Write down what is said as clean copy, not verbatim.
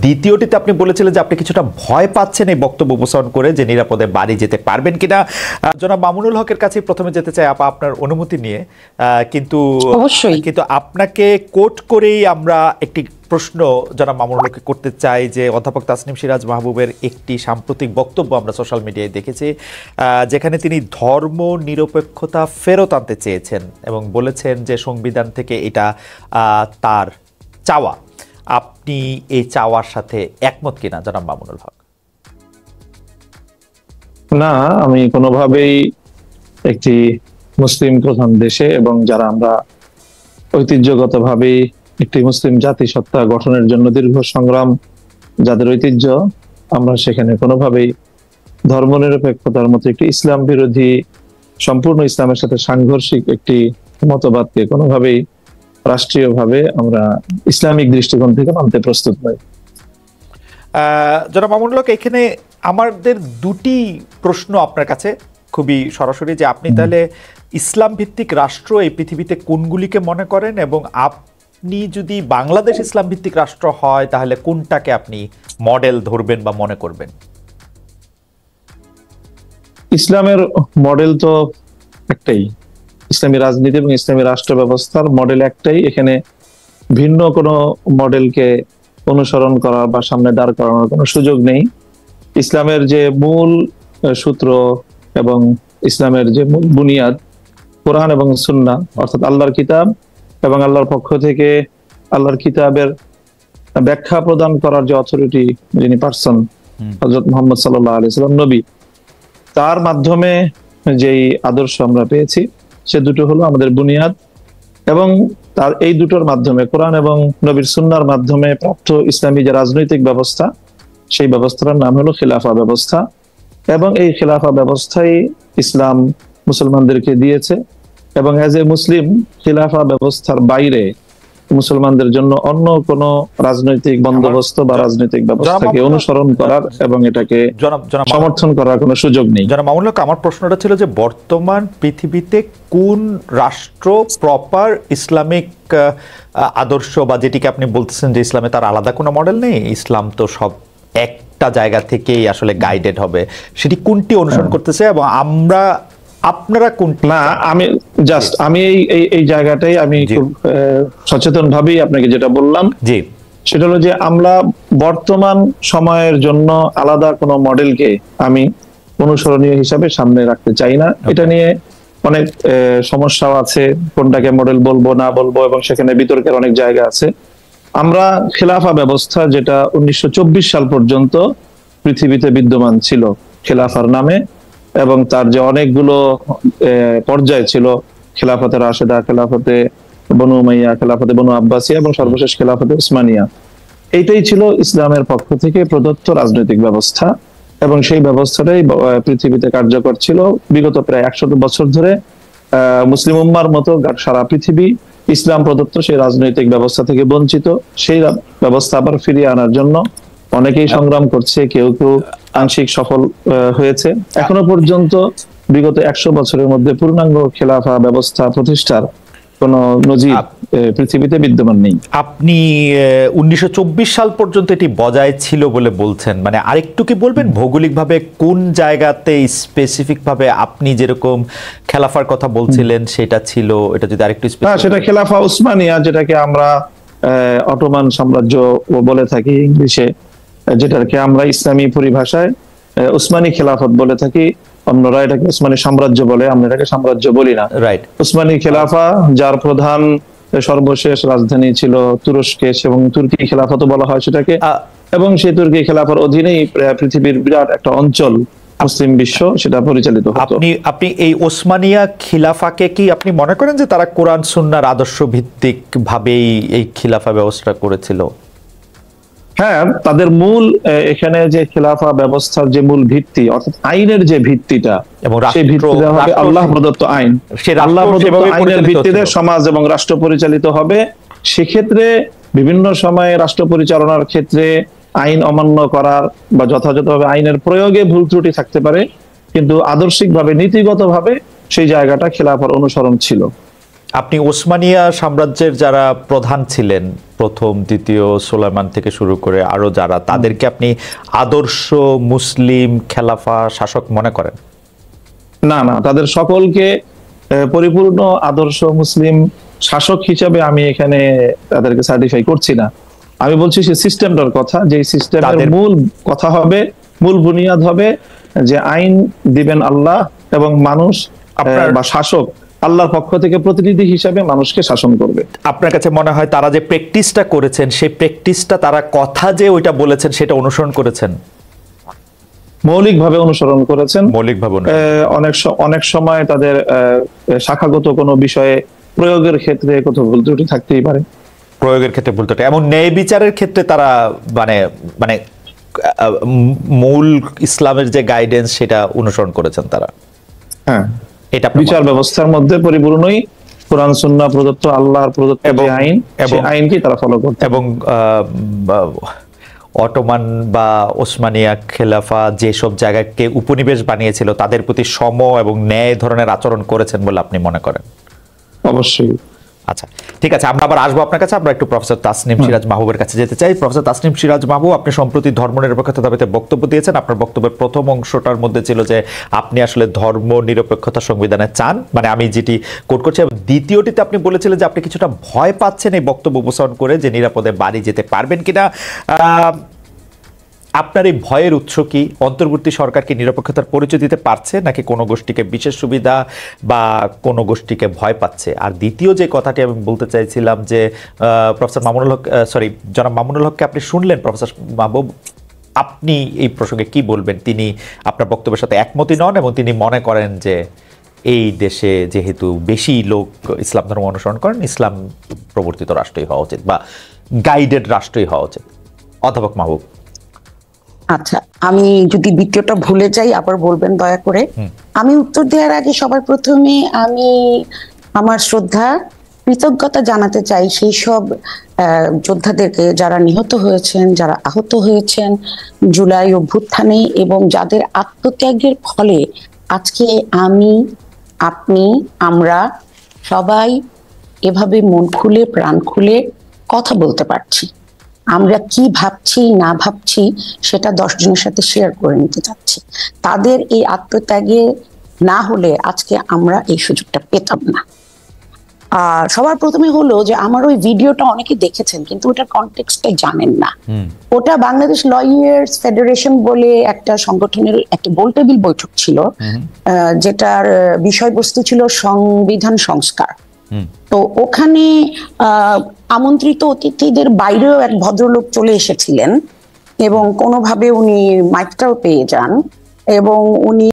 দ্বিতীয়টিতে আপনি বলেছিলেন যে আপনি কিছুটা ভয় পাচ্ছেন এই বক্তব্য উপস্থাপন করে যে নিরাপদে বাড়ি যেতে পারবেন কিনা। জনাব মামুনুল হকের কাছে প্রথমে যেতে চাই আপা আপনার অনুমতি নিয়ে, কিন্তু অবশ্যই কিন্তু আপনাকে কোট করেই আমরা একটি প্রশ্ন জনাব মামুনুল হককে করতে চাই যে অধ্যাপক তাসনিম সিরাজ মাহবুবের একটি সাম্প্রতিক বক্তব্য আমরা সোশ্যাল মিডিয়ায় দেখেছি, যেখানে তিনি ধর্ম নিরপেক্ষতা ফেরত আনতে চেয়েছেন এবং বলেছেন যে সংবিধান থেকে এটা তার চাওয়া। আপনি এই চাওয়ার সাথে একমত কিনা জনাব মামুনুল হক? না, আমি কোনোভাবেই একটি মুসলিম প্রধান দেশে এবং যারা আমরা ঐতিহ্যগতভাবেই একটি মুসলিম জাতিসত্তা গঠনের জন্য দীর্ঘ সংগ্রাম যাদের ঐতিহ্য, আমরা সেখানে কোনোভাবেই ধর্মনিরপেক্ষতার মতো একটি ইসলাম বিরোধী, সম্পূর্ণ ইসলামের সাথে সাংঘর্ষিক একটি মতবাদকে কোনোভাবেই রাষ্ট্রীয়ভাবে আমরা ইসলামিক দৃষ্টিকোণ থেকে মানতে প্রস্তুত নই। জনাব মামুনুল হক, এখানে আমাদের দুটি প্রশ্ন আপনার কাছে খুবই সরাসরি, যে আপনি তাহলে ইসলাম ভিত্তিক রাষ্ট্র এই পৃথিবীতে কোনগুলিকে মনে করেন, এবং আপনি যদি বাংলাদেশ ইসলাম ভিত্তিক রাষ্ট্র হয় তাহলে কোনটাকে আপনি মডেল ধরবেন বা মনে করবেন? ইসলামের মডেল তো একটাই, ইসলামী রাজনীতি এবং ইসলামী রাষ্ট্র ব্যবস্থার মডেল একটাই। এখানে ভিন্ন কোনো মডেলকে অনুসরণ করা বা সামনে দাঁড় করানোর কোনো সুযোগ নেই। ইসলামের যে মূল সূত্র এবং ইসলামের যে মূল বুনিয়াদ, কোরআন এবং সুন্নাহ, অর্থাৎ আল্লাহর কিতাব এবং আল্লাহর পক্ষ থেকে আল্লাহর কিতাবের ব্যাখ্যা প্রদান করার যে অথরিটি, যিনি পার্সন হযরত মুহাম্মদ সাল্লাল্লাহু আলাইহি ওয়াসাল্লাম নবী, তার মাধ্যমে যেই আদর্শ আমরা পেয়েছি সে দুটো হলো আমাদের বুনিয়াদ, এবং তার এই দুটোর মাধ্যমে কোরআন এবং নবীর সুন্নাহর মাধ্যমে প্রাপ্ত ইসলামী যে রাজনৈতিক ব্যবস্থা, সেই ব্যবস্থার নাম হলো খিলাফা ব্যবস্থা। এবং এই খিলাফা ব্যবস্থাই ইসলাম মুসলমানদেরকে দিয়েছে, এবং এজ এ মুসলিম খিলাফা ব্যবস্থার বাইরে মুসলমানদের জন্য অন্য কোন রাজনৈতিক বন্দোবস্ত বা রাজনৈতিক ব্যবস্থাকে অনুসরণ করার এবং এটাকে সমর্থন করার কোনো সুযোগ নেই। জনাব মামুনুল হক, আমার প্রশ্নটা ছিল যে বর্তমান পৃথিবীতে কোন রাষ্ট্র প্রপার ইসলামিক আদর্শ, বা যেটিকে আপনি বলতেছেন যে ইসলামে তার আলাদা কোনো মডেল নেই, ইসলাম তো সব একটা জায়গা থেকেই আসলে গাইডেড হবে, সেটি কোনটি অনুসরণ করতেছে এবং আপনারা কোনটি? না, আমি এই জায়গাটাই আমি খুব সচেতন ভাবেই আপনাকে যেটা বললাম, জি, সেটা হলো যে আমরা বর্তমান সময়ের জন্য আলাদা কোনো মডেলকে আমি অনুসরণীয় হিসাবে সামনে রাখতে চাই না। এটা নিয়ে অনেক সমস্যাও আছে, কোনটাকে মডেল বলবো না বলবো, এবং সেখানে বিতর্কের অনেক জায়গা আছে। আমরা খিলাফা ব্যবস্থা, যেটা 1924 সাল পর্যন্ত পৃথিবীতে বিদ্যমান ছিল খিলাফার নামে, এবং তার যে অনেকগুলো পর্যায় ছিল, খেলাফতে রাশেদা, খেলাফতে বনু উমাইয়া, খেলাফতে বনু আব্বাসিয়া এবং সর্বশেষ খেলাফতে উসমানিয়া, এইটাই ছিল ইসলামের পক্ষ থেকে প্রদত্ত রাজনৈতিক ব্যবস্থা, এবং সেই ব্যবস্থাটাই পৃথিবীতে কার্যকর ছিল বিগত প্রায় 100 বছর ধরে। মুসলিম উম্মার মতো সারা পৃথিবী ইসলাম প্রদত্ত সেই রাজনৈতিক ব্যবস্থা থেকে বঞ্চিত। সেই ব্যবস্থা আবার ফিরিয়ে আনার জন্য অনেকেই সংগ্রাম করছে, কেউ কেউ আংশিক সফল হয়েছে। এখনো পর্যন্ত বিগত 100 বছরের মধ্যে পূর্ণাঙ্গ খেলাফা ব্যবস্থা প্রতিষ্ঠার কোন নজির পৃথিবীতে বিদ্যমান নেই। আপনি 1924 সাল পর্যন্ত এটি বজায় ছিল বলে বলছেন, মানে আরেকটু কি বলবেন ভৌগোলিকভাবে কোন জায়গাতে স্পেসিফিক ভাবে আপনি যেরকম খেলাফার কথা বলছিলেন সেটা ছিল, এটা যদি আরেকটু সেটা খেলাফা উসমানিয়া, যেটাকে আমরা অটোমান সাম্রাজ্য বলে থাকি ইংলিশে, যেটাকে আমরা ইসলামী পরিভাষায় উসমানী খেলাফত বলে থাকি, অন্যরা এটাকে উসমানী সাম্রাজ্য বলে, আমরা এটাকে সাম্রাজ্য বলি না। রাইট। উসমানী খেলাফা, যার প্রধান সর্বশেষ রাজধানী ছিল তুরস্কে, এবং তুর্কি খেলাফত বলা হয় সেটাকে, এবং সেই তুর্কি খেলাফার অধীনেই পৃথিবীর বিরাট একটা অঞ্চল মুসলিম বিশ্ব সেটা পরিচালিত হতো। আপনি এই ওসমানিয়া খিলাফাকে কি আপনি মনে করেন যে তারা কোরআন সুন্নাহর আদর্শ ভিত্তিক ভাবেই এই খিলাফা ব্যবস্থা করেছিল? হ্যাঁ, তাদের মূল এখানে যে খেলাফা ব্যবস্থার যে মূল ভিত্তি, অর্থাৎ আইনের যে ভিত্তিটা, সেই ভিত্তিটা হবে আল্লাহ প্রদত্ত আইন। আল্লাহ প্রদত্ত আইনের ভিত্তিতে সমাজ এবং রাষ্ট্র পরিচালিত হবে। সেক্ষেত্রে বিভিন্ন সময়ে রাষ্ট্র পরিচালনার ক্ষেত্রে আইন অমান্য করার বা যথাযথভাবে আইনের প্রয়োগে ভুল ত্রুটি থাকতে পারে, কিন্তু আদর্শিকভাবে নীতিগতভাবে সেই জায়গাটা খেলাফার অনুসরণ ছিল। আপনি ওসমানিয়া সাম্রাজ্যের যারা প্রধান ছিলেন, প্রথম দ্বিতীয় সুলাইমান থেকে শুরু করে আরো যারা, তাদেরকে আপনি আদর্শ মুসলিম খেলাফা শাসক মনে করেন? না না, তাদের সকলকে পরিপূর্ণ আদর্শ মুসলিম শাসক হিসাবে আমি এখানে তাদেরকে সার্টিফাই করছি না। আমি বলছি সে সিস্টেমটার কথা, যে সিস্টেমের মূল কথা হবে, মূল বুনিয়াদ হবে যে আইন দিবেন আল্লাহ এবং মানুষ বা শাসক আল্লাহর পক্ষ থেকে প্রতিনিধি হিসাবে মানুষকে শাসন করবে। আপনার কাছে মনে হয় তারা যে প্র্যাকটিসটা করেছেন, সেই প্র্যাকটিসটা তারা কথা যে ওইটা বলেছেন সেটা অনুসরণ করেছেন? মৌলিকভাবে অনুসরণ করেছেন। মৌলিকভাবে অনেক সময় তাদের শাখাগত কোনো বিষয়ে প্রয়োগের ক্ষেত্রে কোথাও ভুল ত্রুটি থাকতেই পারে। প্রয়োগের ক্ষেত্রে ভুল ত্রুটি, এমন ন্যায় বিচারের ক্ষেত্রে তারা মানে মানে মূল ইসলামের যে গাইডেন্স সেটা অনুসরণ করেছেন তারা। হ্যাঁ, এটা বিচার ব্যবস্থার মধ্যে পরিপূর্ণই কোরআন সুন্নাহ প্রদত্ত, আল্লাহর প্রদত্ত যে আইন, সেই আইনকে তারা ফলো করতেন। এবং অটোমান বা ওসমানিয়া খেলাফা যেসব জায়গাকে উপনিবেশ বানিয়েছিল তাদের প্রতি সম এবং ন্যায় ধরনের আচরণ করেছেন বলে আপনি মনে করেন? অবশ্যই। আচ্ছা, ঠিক আছে, আমরা আবার আসবো আপনার কাছে। আমরা একটু প্রফেসর তাসনিম সিরাজ মাহবুবের কাছে যেতে চাই। প্রফেসর তাসনিম সিরাজ মাহবুব, আপনি সম্প্রতি ধর্মনিরপেক্ষতা দাবিতে বক্তব্য দিয়েছেন। আপনার বক্তব্যের প্রথম অংশটার মধ্যে ছিল যে আপনি আসলে ধর্ম নিরপেক্ষতা সংবিধানে চান, মানে আমি যেটি কোট করছি। দ্বিতীয়টিতে আপনি বলেছিলেন যে আপনি কিছুটা ভয় পাচ্ছেন এই বক্তব্য উপস্থাপন করে যে নিরাপদে বাড়ি যেতে পারবেন কিনা। আপনার এই ভয়ের উৎস কি? অন্তর্বর্তী সরকার কি নিরপেক্ষতার পরিচয় দিতে পারছে, নাকি কোনো গোষ্ঠীকে বিশেষ সুবিধা বা কোনো গোষ্ঠীকে ভয় পাচ্ছে? আর দ্বিতীয় যে কথাটি আমি বলতে চাইছিলাম যে প্রফেসর মামুনুল হক, জনাব মামুনুল হককে আপনি শুনলেন। প্রফেসর মাহবুব, আপনি এই প্রসঙ্গে কি বলবেন? তিনি আপনার বক্তব্যের সাথে একমতই নন এবং তিনি মনে করেন যে এই দেশে যেহেতু বেশি লোক ইসলাম ধর্ম অনুসরণ করেন, ইসলাম প্রবর্তিত রাষ্ট্রই হওয়া উচিত বা গাইডেড রাষ্ট্রই হওয়া উচিত। অধ্যাপক মাহবুব। আচ্ছা, আমি যদি দ্বিতীয়টা ভুলে যাই আবার বলবেন দয়া করে। আমি উত্তর দেওয়ার আগে সবার প্রথমে আমি আমার শ্রদ্ধা কৃতজ্ঞতা জানাতে চাই সেই সব যোদ্ধাদেরকে যারা নিহত হয়েছেন, যারা আহত হয়েছেন জুলাই অভ্যুত্থানে, এবং যাদের আত্মত্যাগের ফলে আজকে আমি, আপনি, আমরা সবাই এভাবে মন খুলে প্রাণ খুলে কথা বলতে পারছি। আমরা কি ভাবছি না ভাবছি সেটা 10 জনের সাথে শেয়ার করে নিতে চাচ্ছি। তাদের এই আত্মত্যাগে না হলে আজকে আমরা এই সুযোগটা পেতাম না। আর সবার প্রথমে হলো যে আমার ওই ভিডিওটা অনেকে দেখেছেন কিন্তু ওটার কনটেক্সটটা জানেন না। ওটা বাংলাদেশ লয়ার্স ফেডারেশন বলে একটা সংগঠনের একটা গোলটেবিল বৈঠক ছিল, যেটার বিষয়বস্তু ছিল সংবিধান সংস্কার। তো ওখানে আমন্ত্রিত অতিথিদের বাইরেও এক ভদ্রলোক চলে এসেছিলেন এবং কোনোভাবে উনি মাইকটাও পেয়ে যান এবং উনি